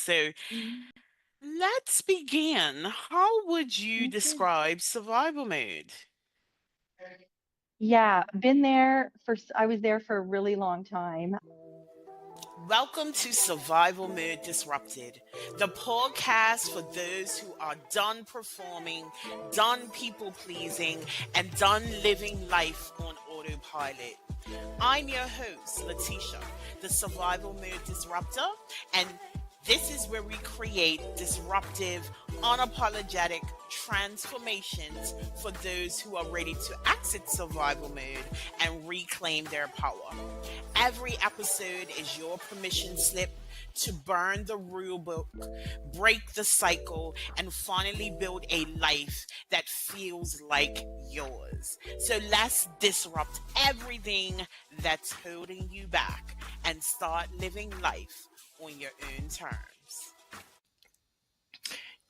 So Mhm. let's begin. How would you Okay. describe survival mode? Yeah, been there I was there for a really long time. Welcome to Survival Mode Disrupted, the podcast for those who are done performing, done people pleasing, and done living life on autopilot. I'm your host, Letitia, the Survival Mode Disruptor, and this is where we create disruptive, unapologetic transformations for those who are ready to exit survival mode and reclaim their power. Every episode is your permission slip to burn the rule book, break the cycle, and finally build a life that feels like yours. So let's disrupt everything that's holding you back and start living life on your own terms.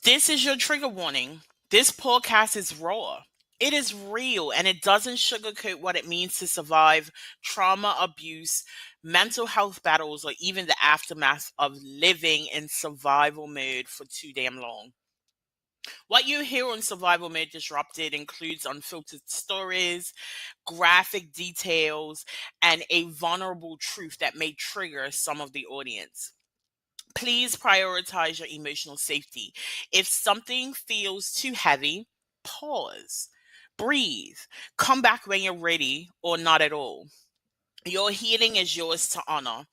This is your trigger warning. This podcast is raw. It is real and it doesn't sugarcoat what it means to survive trauma, abuse, mental health battles, or even the aftermath of living in survival mode for too damn long. What you hear on Survival Mode Disrupted includes unfiltered stories, graphic details, and a vulnerable truth that may trigger some of the audience. Please prioritize your emotional safety. If something feels too heavy, pause, breathe, come back when you're ready, or not at all. Your healing is yours to honor.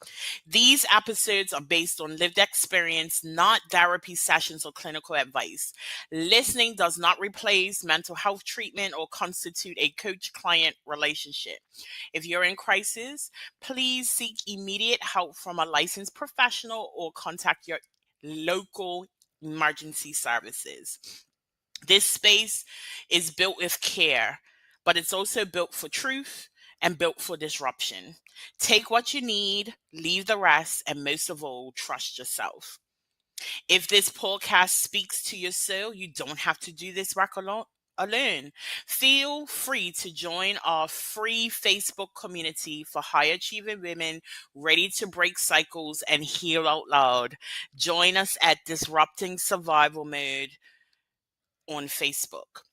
These episodes are based on lived experience, not therapy sessions or clinical advice. Listening does not replace mental health treatment or constitute a coach client relationship. If you're in crisis, please seek immediate help from a licensed professional or contact your local emergency services. This space is built with care, but it's also built for truth and built for disruption. Take what you need, leave the rest, and most of all, trust yourself. If this podcast speaks to your soul, you don't have to do this work alone. Feel free to join our free Facebook community for high achieving women ready to break cycles and heal out loud. Join us at Disrupting Survival Mode on Facebook,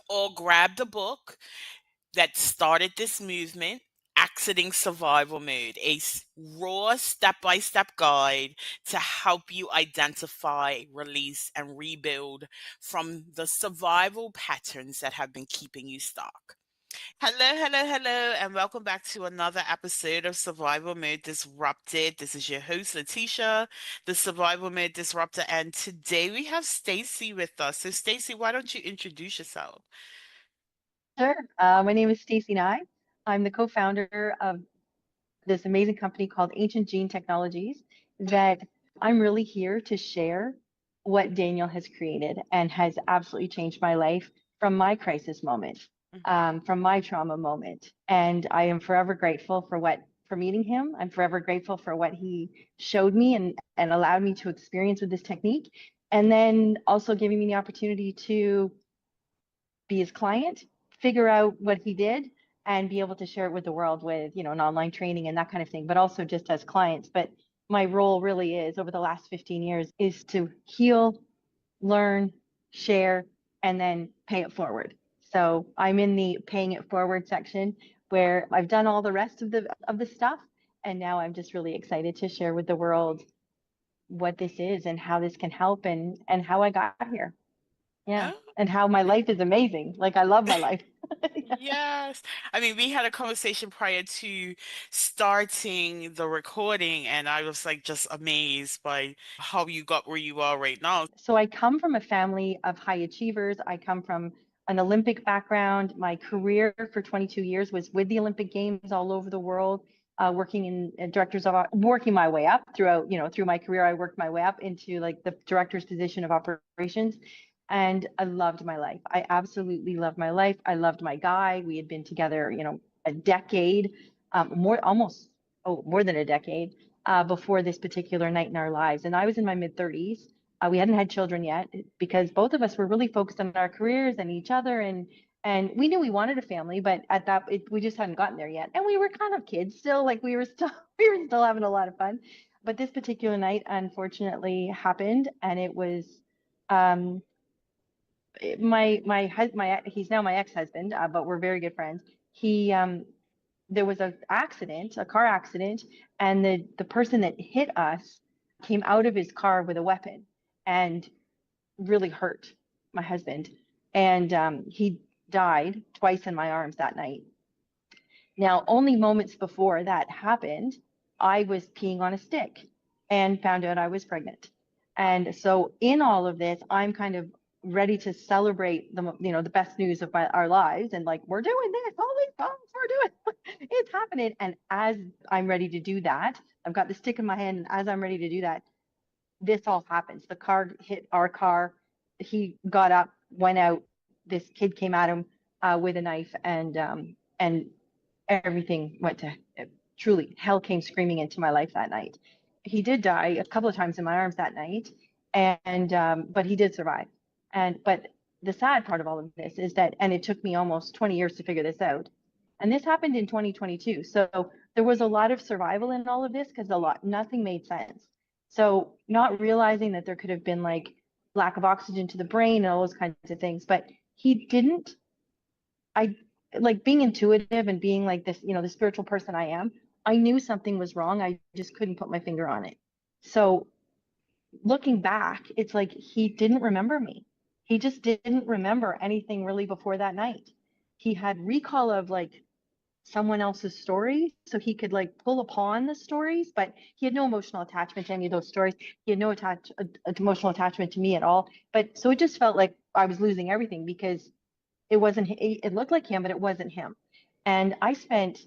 or grab the book that started this movement, Exiting Survival Mode, raw step by step guide to help you identify, release, and rebuild from the survival patterns that have been keeping you stuck. Hello, hello, hello, and welcome back to another episode of Survival Mode Disrupted. This is your host, Letitia, the Survival Mode Disruptor, and today we have Stacey with us. So, Stacey, why don't you introduce yourself? Sure. My name is Stacey Nye. I'm the co-founder of this amazing company called Ancient Gene Technologies that I'm really here to share what Daniel has created and has absolutely changed my life from my crisis moment, from my trauma moment. And I am forever grateful for meeting him. I'm forever grateful for what he showed me and allowed me to experience with this technique. And then also giving me the opportunity to be his client, figure out what he did, and be able to share it with the world with, an online training and that kind of thing, but also just as clients. But my role really is over the last 15 years is to heal, learn, share, and then pay it forward. So I'm in the paying it forward section where I've done all the rest of the stuff. And now I'm just really excited to share with the world what this is and how this can help and how I got here. Yeah. Oh, And how my life is amazing. Like I love my life. yes. I mean, we had a conversation prior to starting the recording, and I was like just amazed by how you got where you are right now. So I come from a family of high achievers. I come from an Olympic background. My career for 22 years was with the Olympic Games all over the world, working in working my way up throughout, through my career. I worked my way up into like the director's position of operations. And I loved my life. I absolutely loved my life. I loved my guy. We had been together, a decade, more than a decade before this particular night in our lives. And I was in my mid 30s. We hadn't had children yet because both of us were really focused on our careers and each other, and we knew we wanted a family, but we just hadn't gotten there yet. And we were kind of kids still, like we were still we were still having a lot of fun. But this particular night, unfortunately, happened, and it was um, my he's now my ex-husband, but we're very good friends. He There was a accident, a car accident, and the person that hit us came out of his car with a weapon and really hurt my husband, and he died twice in my arms that night. Now, only moments before that happened, I was peeing on a stick and found out I was pregnant. And so in all of this, I'm kind of ready to celebrate the best news of our lives, and like, we're doing this, holy smokes, we're doing it's happening. And as I'm ready to do that, I've got the stick in my hand, and as I'm ready to do that, this all happens. The car hit our car. He got up, went out. This kid came at him with a knife, and everything went to truly hell came screaming into my life that night. He did die a couple of times in my arms that night, and but he did survive. And but the sad part of all of this is that, and it took me almost 20 years to figure this out. And this happened in 2022. So there was a lot of survival in all of this because nothing made sense. So not realizing that there could have been like lack of oxygen to the brain and all those kinds of things, but he didn't. I like being intuitive and being like this, the spiritual person I am. I knew something was wrong. I just couldn't put my finger on it. So looking back, it's like he didn't remember me. He just didn't remember anything really before that night. He had recall of like someone else's story, so he could like pull upon the stories, but he had no emotional attachment to any of those stories. He had no emotional attachment to me at all. But so it just felt like I was losing everything because it looked like him, but it wasn't him. And I spent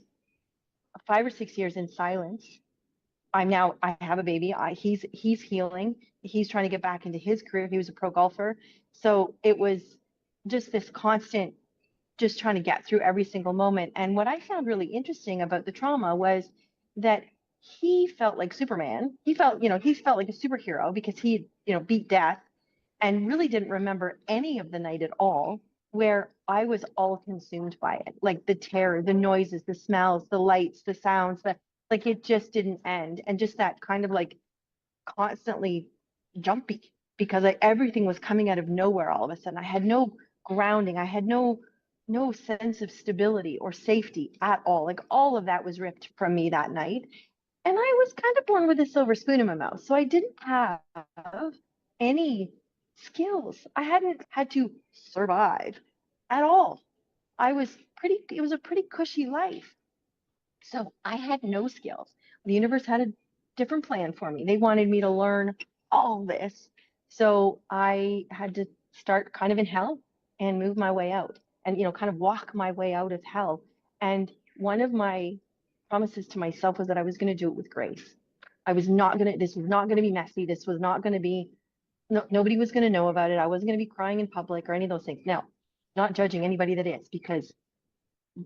5 or 6 years in silence. I have a baby. He's healing. He's trying to get back into his career. He was a pro golfer. So it was just this constant, just trying to get through every single moment. And what I found really interesting about the trauma was that he felt like Superman. He felt like a superhero because he, beat death, and really didn't remember any of the night at all, where I was all consumed by it. Like the terror, the noises, the smells, the lights, the sounds, like it just didn't end. And just that kind of like constantly jumpy because everything was coming out of nowhere all of a sudden. I had no grounding. I had no sense of stability or safety at all. Like all of that was ripped from me that night. And I was kind of born with a silver spoon in my mouth. So I didn't have any skills. I hadn't had to survive at all. It was a pretty cushy life. So I had no skills. The universe had a different plan for me. They wanted me to learn all this. So I had to start kind of in hell and move my way out and, kind of walk my way out of hell. And one of my promises to myself was that I was going to do it with grace. This was not going to be messy. This was not going to be, no, nobody was going to know about it. I wasn't going to be crying in public or any of those things. Now, not judging anybody that is, because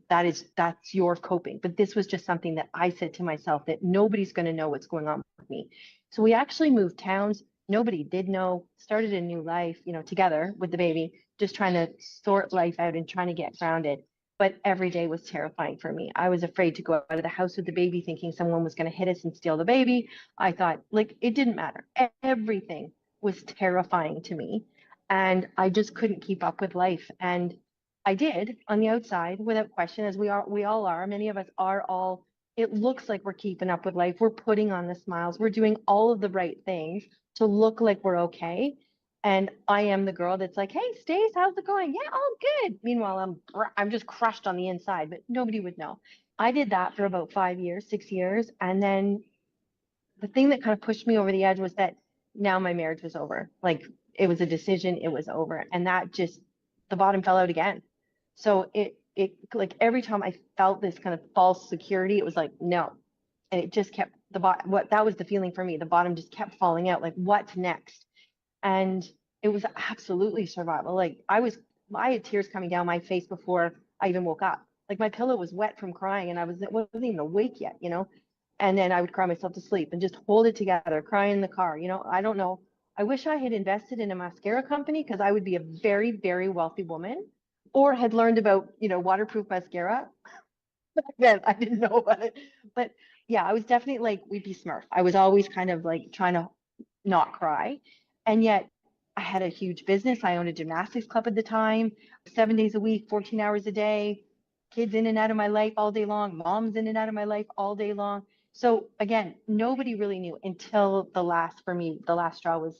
that's your coping. But this was just something that I said to myself, that nobody's going to know what's going on with me. So we actually moved towns. Nobody did know, started a new life, together with the baby, just trying to sort life out and trying to get grounded. But every day was terrifying for me. I was afraid to go out of the house with the baby, thinking someone was going to hit us and steal the baby. I thought, like, it didn't matter. Everything was terrifying to me. And I just couldn't keep up with life. And I did on the outside, without question, as we all are. Many of us are all. It looks like we're keeping up with life. We're putting on the smiles. We're doing all of the right things to look like we're okay. And I am the girl that's like, "Hey, Stace, how's it going? Yeah, all good." Meanwhile, I'm just crushed on the inside, but nobody would know. I did that for about 5 years, 6 years, and then the thing that kind of pushed me over the edge was that now my marriage was over. Like it was a decision, it was over, and that just the bottom fell out again. So it like every time I felt this kind of false security, it was like no, and it just kept the bottom. What that was the feeling for me. The bottom just kept falling out. Like what's next? And it was absolutely survival. Like I had tears coming down my face before I even woke up. Like my pillow was wet from crying, and wasn't even awake yet. And then I would cry myself to sleep and just hold it together, cry in the car. I don't know. I wish I had invested in a mascara company because I would be a very, very wealthy woman, or had learned about, waterproof mascara. Again, I didn't know about it. But yeah, I was definitely like weepy Smurf. I was always kind of like trying to not cry. And yet I had a huge business. I owned a gymnastics club at the time, 7 days a week, 14 hours a day, kids in and out of my life all day long, moms in and out of my life all day long. So again, nobody really knew until the last, for me, the last straw was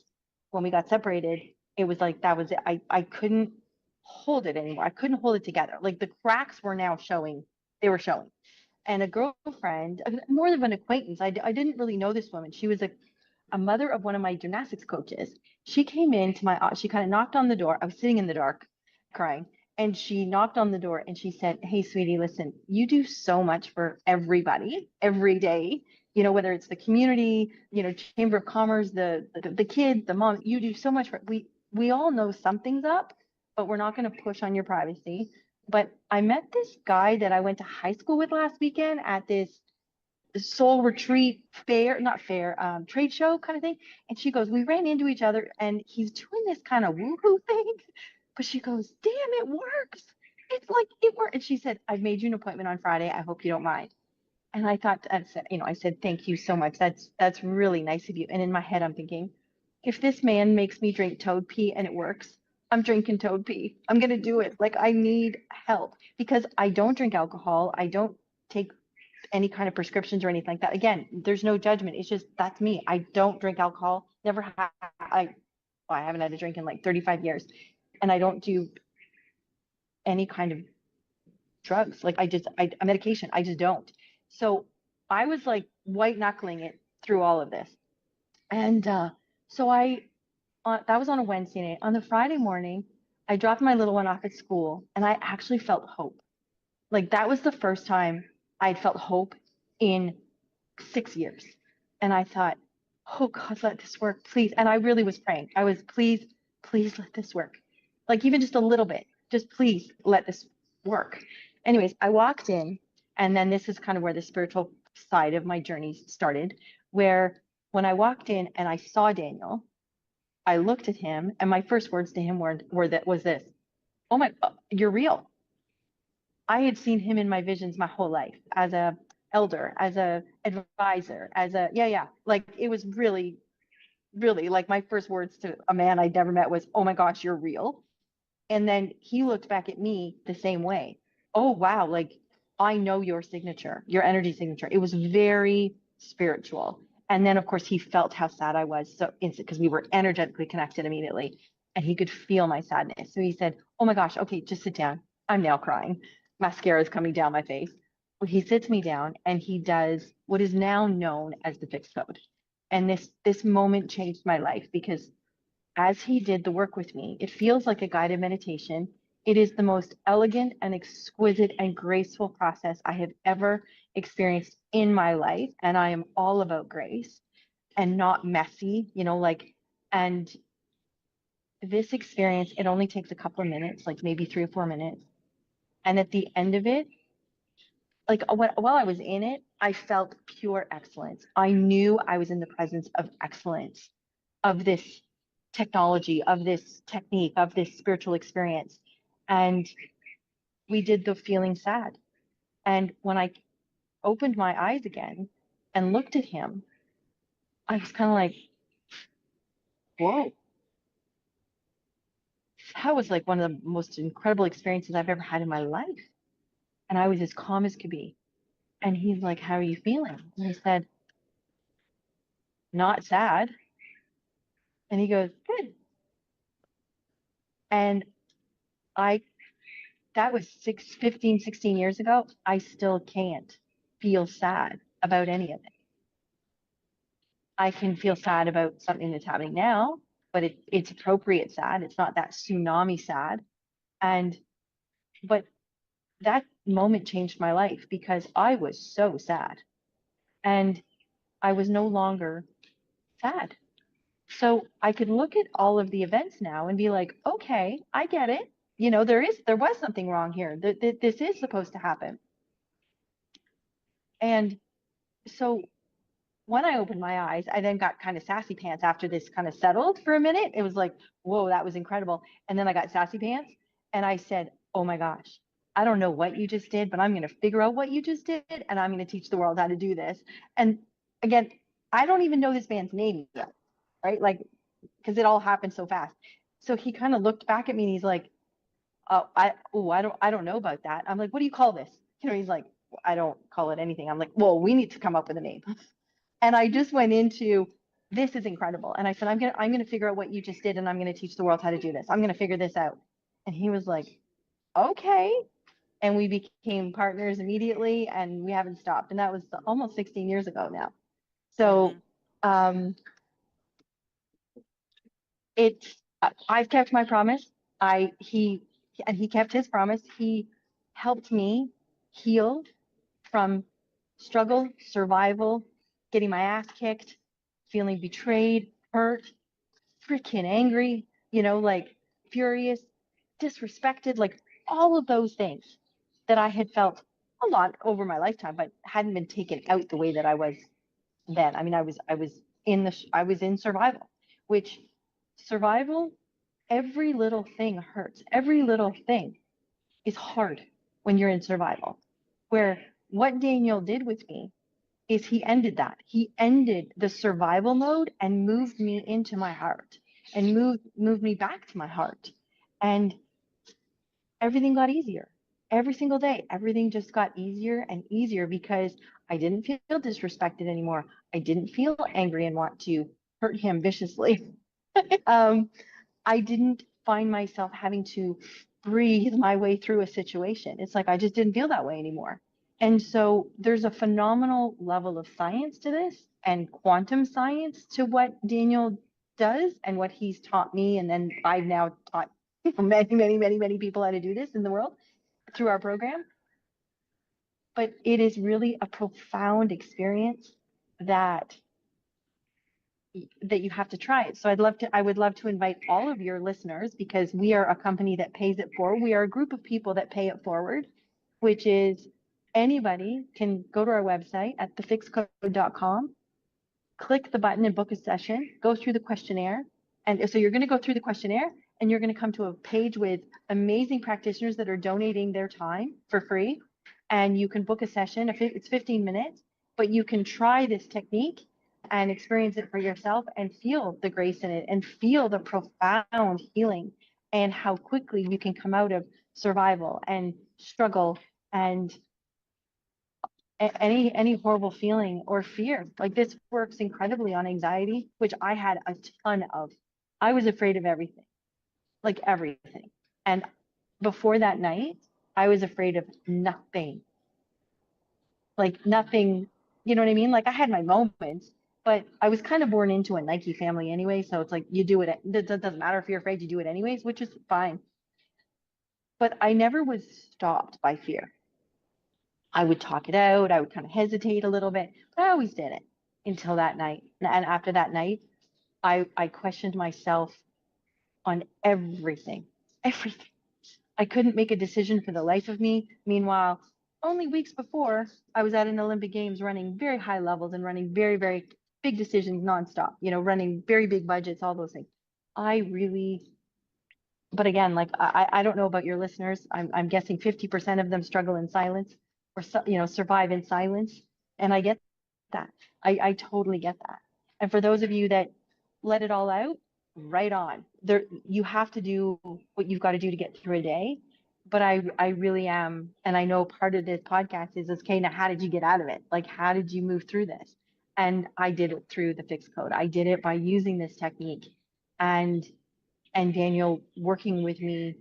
when we got separated. It was like that was it. I couldn't hold it anymore. I couldn't hold it together. Like the cracks were now showing, they were showing. And a girlfriend, more of an acquaintance, I didn't really know this woman. She was a mother of one of my gymnastics coaches. She came into my, she kind of knocked on the door. I was sitting in the dark crying. And she knocked on the door and she said, "Hey, sweetie, listen, you do so much for everybody every day. You know, whether it's the community, you know, Chamber of Commerce, the kids, the mom, you do so much for we all know something's up, but we're not going to push on your privacy. But I met this guy that I went to high school with last weekend at this soul retreat fair, not fair, trade show kind of thing. And she goes, we ran into each other and he's doing this kind of woohoo thing. But she goes, damn, it works. It's like it worked. And she said, I've made you an appointment on Friday. I hope you don't mind. And I thought, I said, I said, thank you so much. That's really nice of you. And in my head, I'm thinking, if this man makes me drink toad pee and it works, I'm drinking toad pee. I'm gonna do it. Like I need help because I don't drink alcohol. I don't take any kind of prescriptions or anything like that. Again, there's no judgment. It's just that's me. I don't drink alcohol. Never have. I haven't had a drink in like 35 years, and I don't do any kind of drugs. Like a medication. I just don't. So I was like white knuckling it through all of this, and so that was on a Wednesday night. On the Friday morning, I dropped my little one off at school, and I actually felt hope. Like that was the first time I'd felt hope in 6 years. And I thought, oh God, let this work, please. And I really was praying. I was, please, please let this work. Like even just a little bit, just please let this work. Anyways, I walked in, and then this is kind of where the spiritual side of my journey started, where when I walked in and I saw Daniel, I looked at him, and my first words to him was this: "Oh my, you're real." I had seen him in my visions my whole life as a elder, as a advisor, as a yeah. Like it was really, really like my first words to a man I'd never met was, "Oh my gosh, you're real." And then he looked back at me the same way. Oh wow, like I know your signature, your energy signature. It was very spiritual. And then of course he felt how sad I was so instant because we were energetically connected immediately. And he could feel my sadness. So he said, "Oh my gosh, okay, just sit down. I'm now crying. Mascara is coming down my face." Well, he sits me down and he does what is now known as the fixed code. And this moment changed my life because as he did the work with me, it feels like a guided meditation. It is the most elegant and exquisite and graceful process I have ever experienced in my life. And I am all about grace and not messy, like, and this experience, it only takes a couple of minutes, like maybe 3 or 4 minutes. And at the end of it, like while I was in it, I felt pure excellence. I knew I was in the presence of excellence, of this technology, of this technique, of this spiritual experience. And we did the feeling sad. And when I opened my eyes again and looked at him, I was kind of like, whoa, that was like one of the most incredible experiences I've ever had in my life. And I was as calm as could be. And he's like, how are you feeling? And I said, not sad. And he goes, good. And I, that was 15, 16 years ago. I still can't feel sad about any of it. I can feel sad about something that's happening now, but it's appropriate sad. It's not that tsunami sad. And, but that moment changed my life because I was so sad and I was no longer sad. So I could look at all of the events now and be like, okay, I get it. There was something wrong here. This is supposed to happen. And so when I opened my eyes, I then got kind of sassy pants after this kind of settled for a minute. It was like, whoa, that was incredible. And then I got sassy pants and I said, oh my gosh, I don't know what you just did, but I'm going to figure out what you just did and I'm going to teach the world how to do this. And again, I don't even know this man's name yet, right? Like, because it all happened so fast. So he kind of looked back at me and he's like, I don't know about that. I'm like, what do you call this? He's like, I don't call it anything. I'm like, well, we need to come up with a name. And I just went into, this is incredible. And I said, I'm gonna figure out what you just did, and I'm gonna teach the world how to do this. I'm gonna figure this out. And he was like, okay. And we became partners immediately, and we haven't stopped. And that was almost 16 years ago now. So Mhm. um, it's I've kept my promise. I he kept his promise. He helped me heal from struggle, survival, getting my ass kicked, feeling betrayed, hurt, freaking angry, like furious, disrespected, like all of those things that I had felt a lot over my lifetime, but hadn't been taken out the way that I was then. I mean, I was in survival, which survival, every little thing hurts. Every little thing is hard when you're in survival. Where what Daniel did with me is he ended that. He ended the survival mode and moved me into my heart and moved me back to my heart. And everything got easier. Every single day, everything just got easier and easier because I didn't feel disrespected anymore. I didn't feel angry and want to hurt him viciously. um, I didn't find myself having to breathe my way through a situation. It's like I just didn't feel that way anymore. And so there's a phenomenal level of science to this and quantum science to what Daniel does and what he's taught me. And then I've now taught many, many, many, many people how to do this in the world through our program. But it is really a profound experience that you have to try it. So I would love to invite all of your listeners because we are a company that pays it forward. We are a group of people that pay it forward, which is anybody can go to our website at thefixcode.com, click the button and book a session, go through the questionnaire. And so you're going to go through the questionnaire and you're going to come to a page with amazing practitioners that are donating their time for free. And you can book a session. It's 15 minutes, but you can try this technique and experience it for yourself and feel the grace in it and feel the profound healing and how quickly you can come out of survival and struggle and any horrible feeling or fear. Like this works incredibly on anxiety, which I had a ton of. I was afraid of everything, like everything. And before that night, I was afraid of nothing. Like nothing, you know what I mean? Like I had my moments, but I was kind of born into a Nike family anyway, so it's like you do it. It doesn't matter if you're afraid, you do it anyways, which is fine. But I never was stopped by fear. I would talk it out. I would kind of hesitate a little bit, but I always did it until that night. And after that night, I questioned myself on everything, everything. I couldn't make a decision for the life of me. Meanwhile, only weeks before, I was at an Olympic Games running very high levels and running very, very big decisions nonstop, running very big budgets, all those things. I really, but again, like I don't know about your listeners. I'm guessing 50% of them struggle in silence or survive in silence. And I get that. I totally get that. And for those of you that let it all out, right on. There you have to do what you've got to do to get through a day. But I really am, and I know part of this podcast is okay, now how did you get out of it? Like how did you move through this? And I did it through the fixed code. I did it by using this technique. And Daniel working with me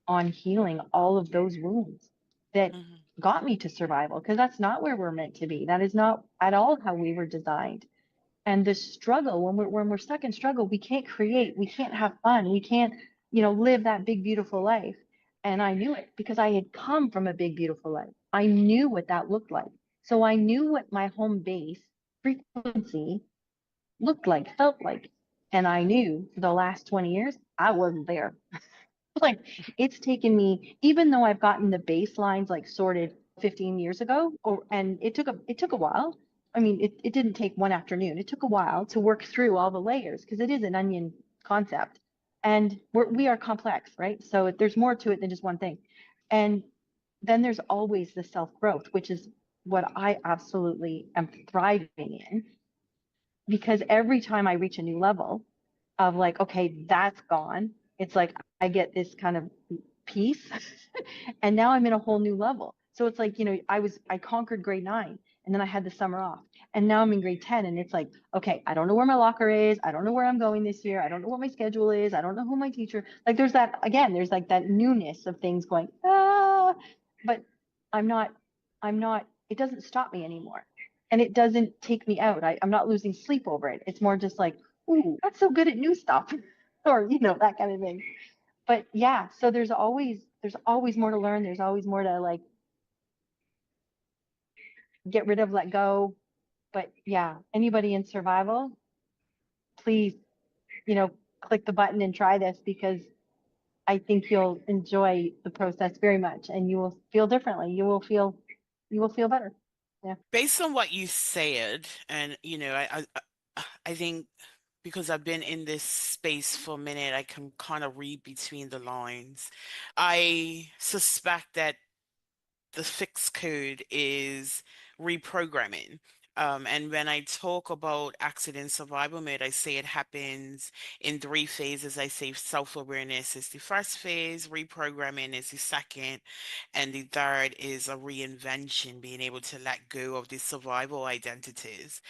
on healing all of those wounds that Mhm. got me to survival, because that's not where we're meant to be. That is not at all how we were designed. And the struggle, when we're stuck in struggle, we can't create, we can't have fun, we can't, live that big beautiful life. And I knew it because I had come from a big beautiful life. I knew what that looked like. So I knew what my home base frequency looked like, felt like. And I knew for the last 20 years, I wasn't there. Like it's taken me, even though I've gotten the baselines like sorted 15 years ago, and it took a while. I mean, it didn't take one afternoon. It took a while to work through all the layers because it is an onion concept, and we are complex, right? So there's more to it than just one thing. And then there's always the self growth, which is what I absolutely am thriving in, because every time I reach a new level of like, okay, that's gone, it's like I get this kind of peace. And now I'm in a whole new level. So it's like, I conquered grade 9 and then I had the summer off. And now I'm in grade 10 and it's like, okay, I don't know where my locker is. I don't know where I'm going this year. I don't know what my schedule is. I don't know who my teacher. Like there's that again, there's like that newness of things going, but I'm not, it doesn't stop me anymore. And it doesn't take me out. I'm not losing sleep over it. It's more just like, ooh, that's so good at new stuff. Or, that kind of thing. But yeah, so there's always more to learn. There's always more to like get rid of, let go. But yeah, anybody in survival, please, you know, click the button and try this, because I think you'll enjoy the process very much and you will feel differently. You will feel better. Yeah. Based on what you said, and I think because I've been in this space for a minute, I can kind of read between the lines. I suspect that the fixed code is reprogramming. And when I talk about accident survival mode, I say it happens in three phases. I say self-awareness is the first phase, reprogramming is the second, and the third is a reinvention, being able to let go of the survival identities.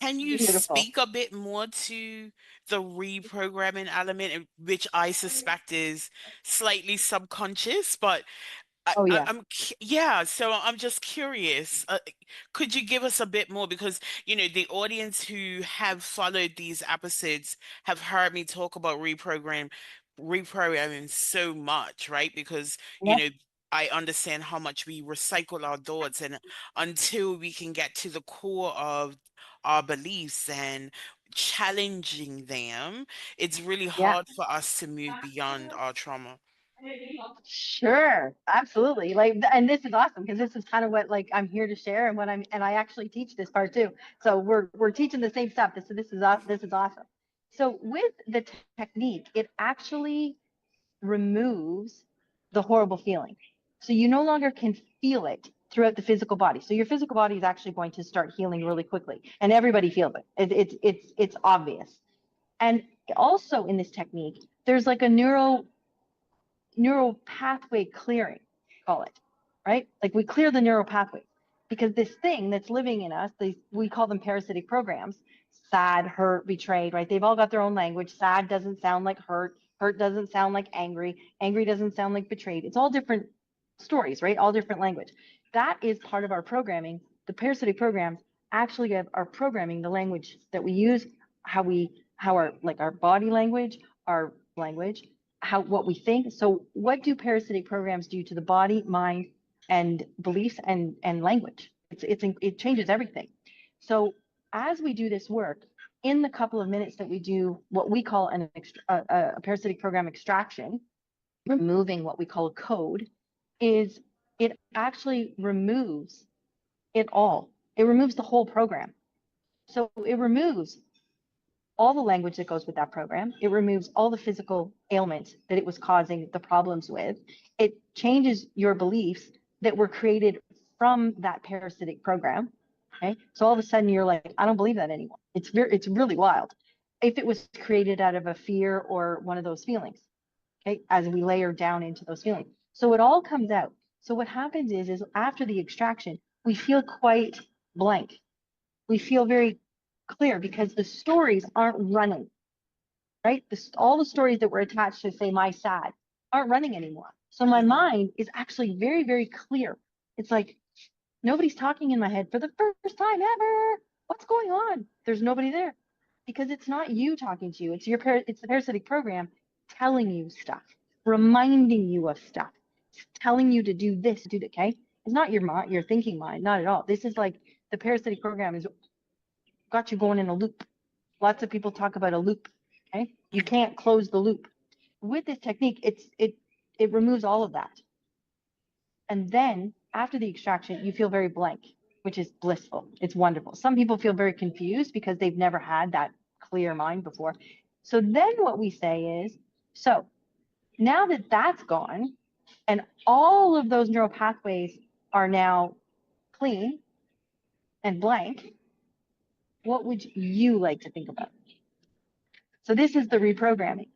Can you Beautiful. speak a bit more to the reprogramming element, which I suspect is slightly subconscious, but Oh yeah. yeah, so I'm just curious. Could you give us a bit more? Because, the audience who have followed these episodes have heard me talk about reprogramming so much, right? Because, Yeah. I understand how much we recycle our thoughts, and until we can get to the core of our beliefs and challenging them, it's really Yeah. hard for us to move beyond our trauma. Sure, absolutely. Like, and this is awesome because this is kind of what like I'm here to share, and I actually teach this part too. So we're teaching the same stuff. This is awesome. So with the technique, it actually removes the horrible feeling. So you no longer can feel it throughout the physical body. So your physical body is actually going to start healing really quickly, and everybody feels it. It's obvious. And also in this technique, there's like a neural pathway clearing, call it, right? Like we clear the neural pathways because this thing that's living in us, we call them parasitic programs: sad, hurt, betrayed, right? They've all got their own language. Sad doesn't sound like hurt. Hurt doesn't sound like angry. Angry doesn't sound like betrayed. It's all different stories, right? All different language. That is part of our programming. The parasitic programs actually are programming the language that we use, how our body language, our language, what we think. So what do parasitic programs do to the body, mind, and beliefs and language? It changes everything. So as we do this work, in the couple of minutes that we do what we call a parasitic program extraction, removing what we call a code, is it actually removes it all. It removes the whole program. So it removes all the language that goes with that program. It removes all the physical ailments that it was causing the problems with. It changes your beliefs that were created from that parasitic program. Okay. So all of a sudden you're like, I don't believe that anymore. It's really wild. If it was created out of a fear or one of those feelings, okay, as we layer down into those feelings. So it all comes out. So what happens is after the extraction, we feel quite blank. We feel very clear because the stories aren't running, right? All the stories that were attached to, say, my sad aren't running anymore. So my Mhm. mind is actually very, very clear. It's like nobody's talking in my head for the first time ever. What's going on? There's nobody there because it's not you talking to you. It's the parasitic program telling you stuff, reminding you of stuff, telling you to do this, do that. Okay, it's not your mind, your thinking mind, not at all. This is like the parasitic program has got you going in a loop. Lots of people talk about a loop. Okay, you Mhm. can't close the loop. With this technique, it removes all of that. And then after the extraction, you feel very blank, which is blissful. It's wonderful. Some people feel very confused because they've never had that clear mind before. So then what we say is, so now that that's gone, and all of those neural pathways are now clean and blank, what would you like to think about? So this is the reprogramming.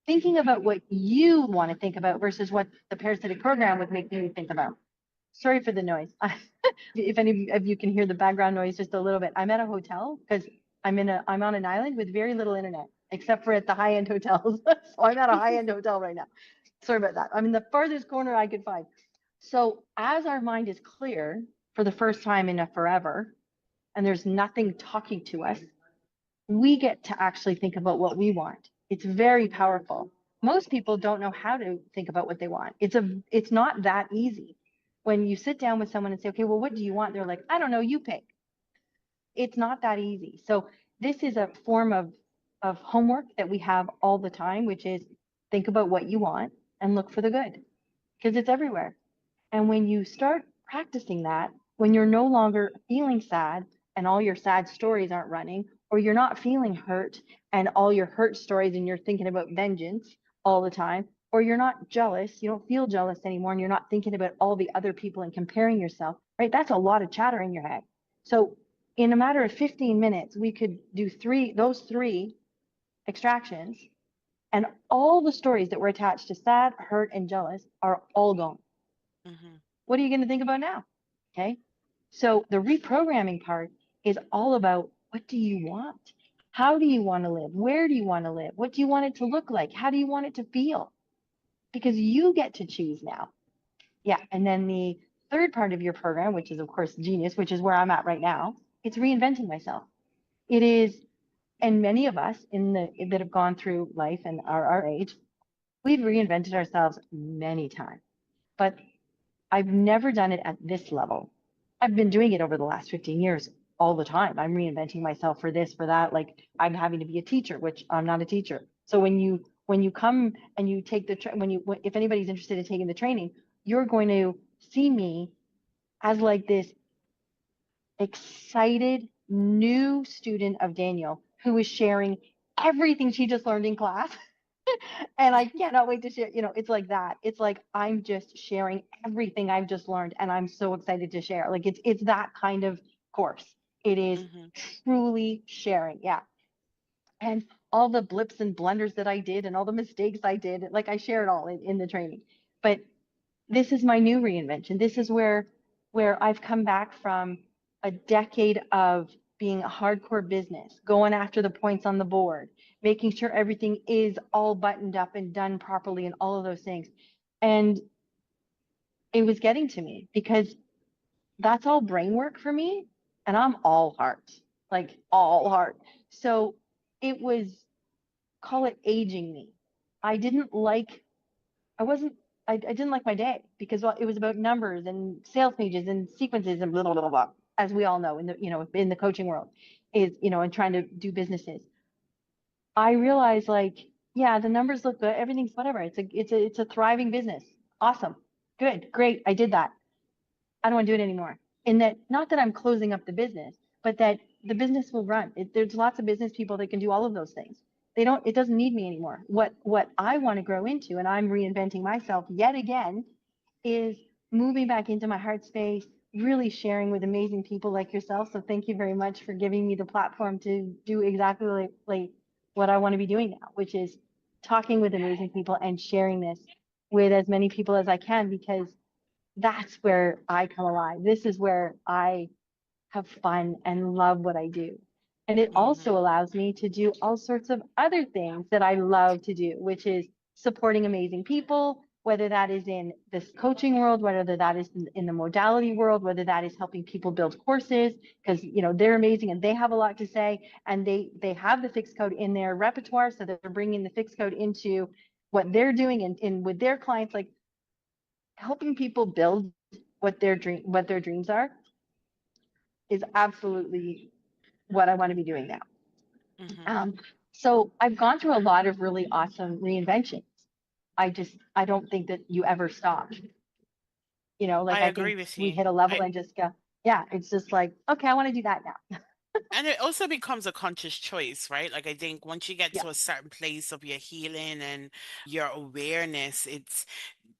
Thinking about what you want to think about versus what the parasitic program would make you think about. Sorry for the noise. If any of you can hear the background noise just a little bit, I'm at a hotel because I'm on an island with very little internet, except for at the high-end hotels. So I'm at a high-end hotel right now. Sorry about that. I'm in the farthest corner I could find. So as our mind is clear for the first time in a forever, and there's nothing talking to us, we get to actually think about what we want. It's very powerful. Most people don't know how to think about what they want. It's not that easy. When you sit down with someone and say, okay, well, what do you want? They're like, I don't know, you pick. It's not that easy. So this is a form of homework that we have all the time, which is think about what you want and look for the good because it's everywhere. And when you start practicing that, when you're no longer feeling sad and all your sad stories aren't running, or you're not feeling hurt and all your hurt stories and you're thinking about vengeance all the time, or you're not jealous, you don't feel jealous anymore, and you're not thinking about all the other people and comparing yourself, right? That's a lot of chatter in your head. So in a matter of 15 minutes, we could do those three extractions, and all the stories that were attached to sad, hurt, and jealous are all gone. Hmm. What are you going to think about now? Okay. So the reprogramming part is all about what do you want? How do you want to live? Where do you want to live? What do you want it to look like? How do you want it to feel? Because you get to choose now. Yeah. And then the third part of your program, which is, of course, genius, which is where I'm at right now, it's reinventing myself. It is, and many of us that have gone through life and are our age, we've reinvented ourselves many times. But I've never done it at this level. I've been doing it over the last 15 years all the time. I'm reinventing myself for this, for that. Like I'm having to be a teacher, which I'm not a teacher. So when you come and you take if anybody's interested in taking the training, you're going to see me as like this excited new student of Daniel who is sharing everything she just learned in class. And I cannot wait to share. It's like that. It's like I'm just sharing everything I've just learned, and I'm so excited to share. Like it's that kind of course. It is Hmm. truly sharing. Yeah. And all the blips and blunders that I did and all the mistakes I did, like I share it all in the training. But this is my new reinvention. This is where I've come back from a decade of being a hardcore business, going after the points on the board, making sure everything is all buttoned up and done properly and all of those things. And it was getting to me because that's all brain work for me and I'm all heart, like all heart. So it was, call it aging me. I didn't like I wasn't I didn't like my day because well, it was about numbers and sales pages and sequences and blah blah blah blah, as we all know in the coaching world is and trying to do businesses. I realized like yeah, the numbers look good, everything's whatever. It's a thriving business. Awesome. Good. Great. I did that. I don't want to do it anymore. And that not that I'm closing up the business, but that the business will run. There's lots of business people that can do all of those things. It doesn't need me anymore. What I want to grow into, and I'm reinventing myself yet again, is moving back into my heart space, really sharing with amazing people like yourself. So thank you very much for giving me the platform to do exactly like what I want to be doing now, which is talking with amazing people and sharing this with as many people as I can because that's where I come alive. This is where I have fun and love what I do. And it Hmm. also allows me to do all sorts of other things that I love to do, which is supporting amazing people, whether that is in this coaching world, whether that is in the modality world, whether that is helping people build courses, because they're amazing and they have a lot to say, and they have the fixed code in their repertoire, so they're bringing the fixed code into what they're doing and with their clients, like helping people build what their dreams are is absolutely what I want to be doing now. Hmm. Um, so I've gone through a lot of really awesome reinventions. I don't think that you ever stop. I Like I agree think with we you. hit a level and just go, yeah, it's just like, okay, I want to do that now. And it also becomes a conscious choice, right? Like I think once you get Yeah. to a certain place of your healing and your awareness, it's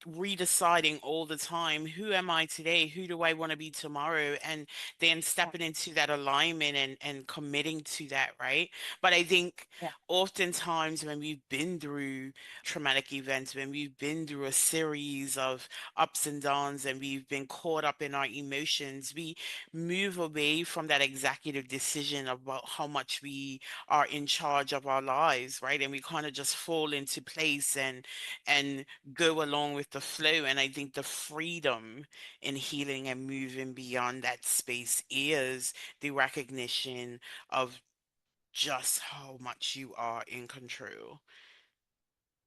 redeciding all the time, who am I today? Who do I want to be tomorrow? And then Yeah. stepping into that alignment and committing to that, right? But I think Yeah. oftentimes when we've been through traumatic events, when we've been through a series of ups and downs and we've been caught up in our emotions, we move away from that executive decision about how much we are in charge of our lives, right? And we kind of just fall into place and go along with the flow. And I think the freedom in healing and moving beyond that space is the recognition of just how much you are in control.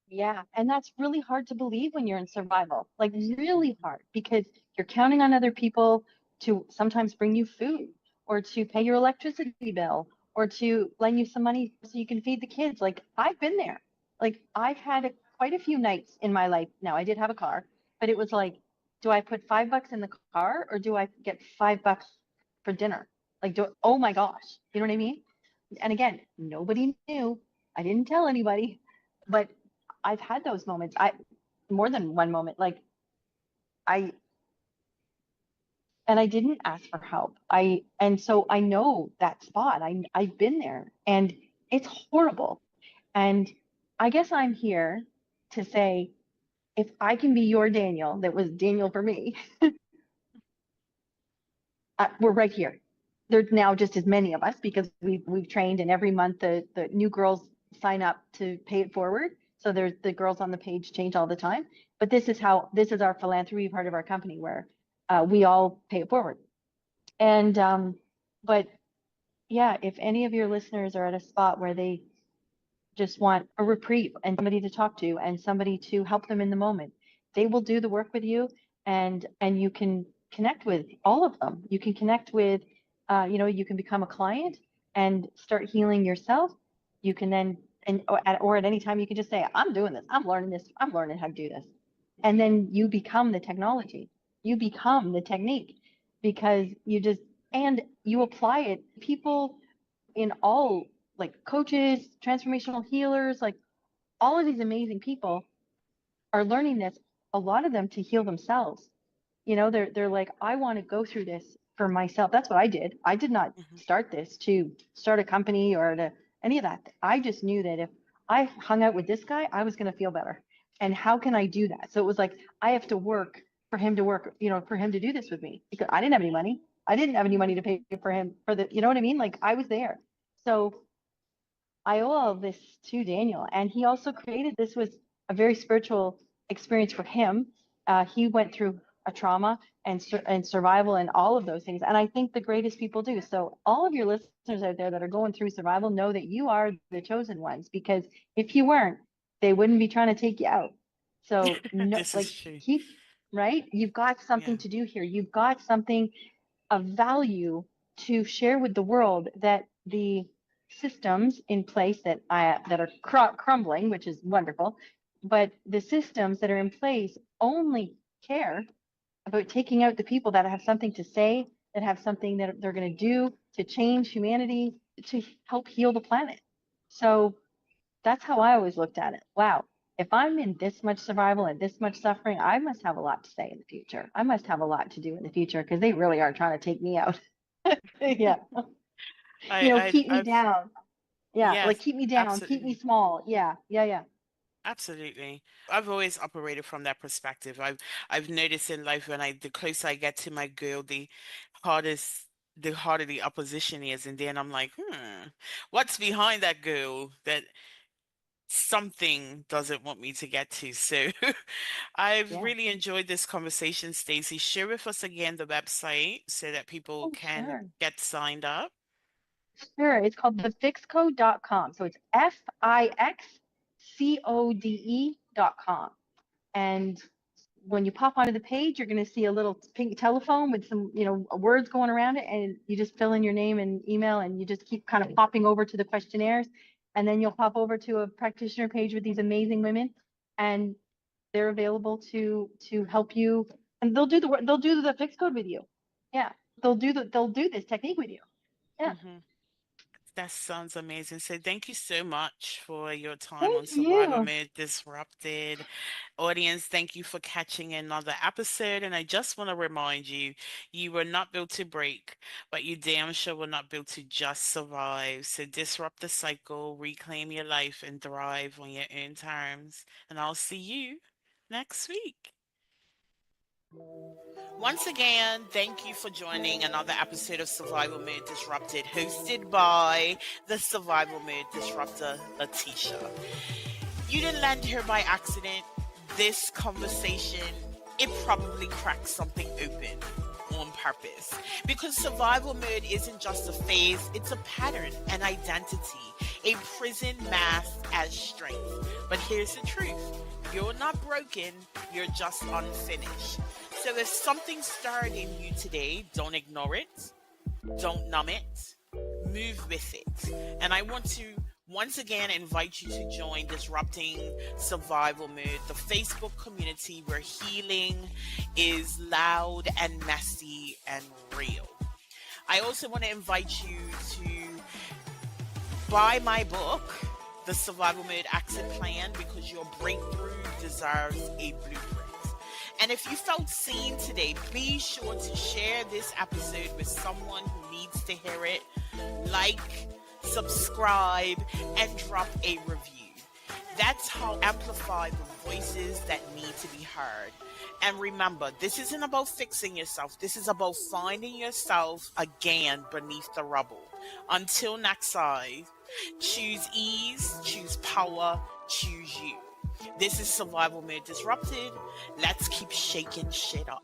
Yeah, and that's really hard to believe when you're in survival. Like really hard because you're counting on other people to sometimes bring you food or to pay your electricity bill or to lend you some money so you can feed the kids. Like I've been there. Like I've had quite a few nights in my life. Now I did have a car, but it was like, do I put $5 in the car or do I get $5 for dinner? Like, oh my gosh, you know what I mean? And again, nobody knew. I didn't tell anybody, but I've had those moments. I more than one moment. Like I and I didn't ask for help. And so I know that spot. I've been there and it's horrible. And I guess I'm here to say if I can be your Daniel, that was Daniel for me, we're right here. There's now just as many of us because we've trained, and every month the new girls sign up to pay it forward. So there's the girls on the page change all the time. But this is our philanthropy part of our company where we all pay it forward. And but yeah, if any of your listeners are at a spot where they just want a reprieve and somebody to talk to and somebody to help them in the moment, they will do the work with you, and you can connect with all of them. You can connect with, you can become a client and start healing yourself. You can then, or at any time, you can just say, I'm doing this. I'm learning this. I'm learning how to do this. And then you become the technology. You become the technique because and you apply it. People in all, like coaches, transformational healers, like all of these amazing people are learning this, a lot of them to heal themselves. They're like, I want to go through this for myself. That's what I did. I did not Mhm. start this to start a company or to any of that. I just knew that if I hung out with this guy, I was going to feel better. And how can I do that? So it was like, I have to work for him to work, for him to do this with me because I didn't have any money. I didn't have any money to pay for him for you know what I mean? Like I was there. So I owe all of this to Daniel. And he also created this was a very spiritual experience for him. He went through a trauma and survival and all of those things. And I think the greatest people do. So all of your listeners out there that are going through survival know that you are the chosen ones because if you weren't, they wouldn't be trying to take you out. So no, This is like true. keep right. You've got something Yeah. to do here. You've got something of value to share with the world that the systems in place that are crumbling, which is wonderful, but the systems that are in place only care about taking out the people that have something to say, that have something that they're going to do to change humanity, to help heal the planet. So that's how I always looked at it. Wow, if I'm in this much survival and this much suffering, I must have a lot to say in the future. I must have a lot to do in the future because they really are trying to take me out. Yeah. Keep me I've down. Yeah. yes, Like keep me down, keep me absolutely. small. Yeah. Yeah. Yeah. Absolutely. I've always operated from that perspective. I've noticed in life when the closer I get to my goal, hardest the harder the opposition is. And then I'm like, what's behind that goal that something doesn't want me to get to? So I've Yeah. really enjoyed this conversation, Stacey. Share with us again the website so that people Oh, can sure. get signed up. Sure. It's called thefixcode.com. So it's FIXCODE.com. And when you pop onto the page, you're going to see a little pink telephone with some, words going around it, and you just fill in your name and email, and you just keep kind of popping over to the questionnaires, and then you'll pop over to a practitioner page with these amazing women, and they're available to help you, and they'll do the fix code with you. Yeah, they'll do this technique with you. Yeah. Hmm. That sounds amazing. So thank you so much for your time on Thank Survival you. Mode Disrupted. Audience, thank you for catching another episode. And I just want to remind you, you were not built to break, but you damn sure were not built to just survive. So disrupt the cycle, reclaim your life, and thrive on your own terms. And I'll see you next week. Once again, thank you for joining another episode of Survival Mode Disrupted, hosted by the Survival Mode Disruptor, Letitia. You didn't land here by accident. This conversation, it probably cracked something open on purpose. Because survival mode isn't just a phase, it's a pattern, an identity, a prison masked as strength. But here's the truth, you're not broken, you're just unfinished. So if something stirred in you today, don't ignore it, don't numb it, move with it. And I want to once again invite you to join Disrupting Survival Mode, the Facebook community where healing is loud and messy and real. I also want to invite you to buy my book, The Survival Mode Action Plan, because your breakthrough deserves a blueprint. And if you felt seen today, be sure to share this episode with someone who needs to hear it. Like, subscribe, and drop a review. That's how I amplify the voices that need to be heard. And remember, this isn't about fixing yourself. This is about finding yourself again beneath the rubble. Until next time, choose ease, choose power, choose you. This is Survival Mode Disrupted. Let's keep shaking shit up.